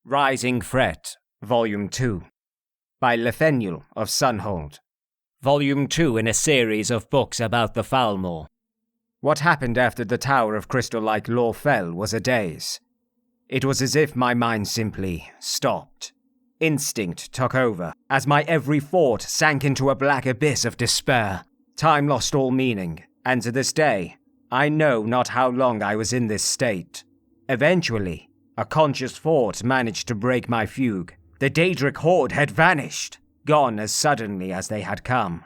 Rising Threat, Volume 2, by Lefenul of Sunhold. Volume 2 in a series of books about the Thalmor. What happened after the Tower of Crystal-like Law fell was a daze. It was as if my mind simply stopped. Instinct took over, as my every thought sank into a black abyss of despair. Time lost all meaning, and to this day, I know not how long I was in this state. Eventually, a conscious thought managed to break my fugue. The Daedric horde had vanished, gone as suddenly as they had come.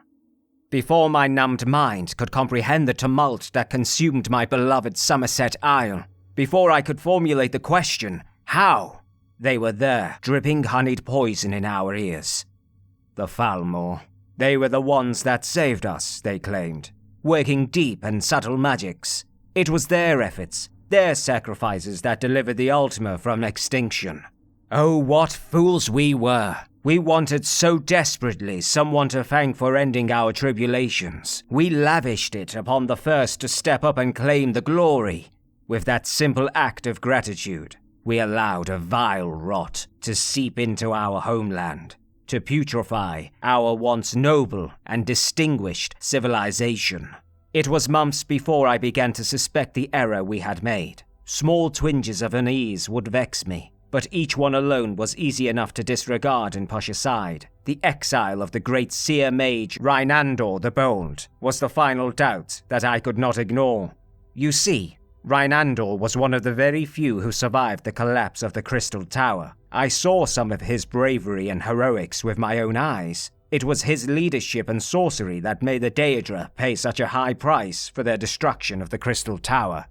Before my numbed mind could comprehend the tumult that consumed my beloved Somerset Isle, before I could formulate the question, how? They were there, dripping honeyed poison in our ears. The Thalmor. They were the ones that saved us, they claimed, working deep and subtle magics. It was their efforts, their sacrifices that delivered the altmer from extinction. Oh, what fools we were! We wanted so desperately someone to thank for ending our tribulations. We lavished it upon the first to step up and claim the glory. With that simple act of gratitude, we allowed a vile rot to seep into our homeland, to putrefy our once noble and distinguished civilization. It was months before I began to suspect the error we had made. Small twinges of unease would vex me, but each one alone was easy enough to disregard and push aside. The exile of the great seer mage Rhinandor the Bold was the final doubt that I could not ignore. You see, Rhinandor was one of the very few who survived the collapse of the Crystal Tower. I saw some of his bravery and heroics with my own eyes. It was his leadership and sorcery that made the Daedra pay such a high price for their destruction of the Crystal Tower.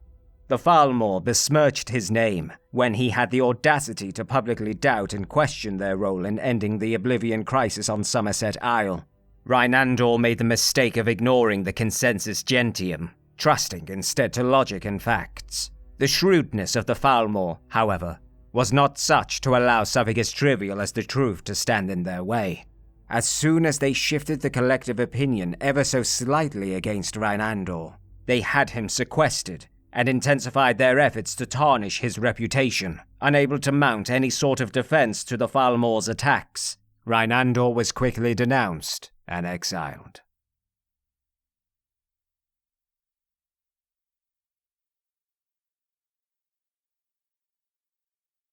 The Thalmor besmirched his name when he had the audacity to publicly doubt and question their role in ending the Oblivion crisis on Somerset Isle. Rhinandor made the mistake of ignoring the consensus gentium, trusting instead to logic and facts. The shrewdness of the Thalmor, however, was not such to allow something as trivial as the truth to stand in their way. As soon as they shifted the collective opinion ever so slightly against Rhinandor, they had him sequestered and intensified their efforts to tarnish his reputation. Unable to mount any sort of defense to the Thalmor's attacks, Rhinandor was quickly denounced and exiled.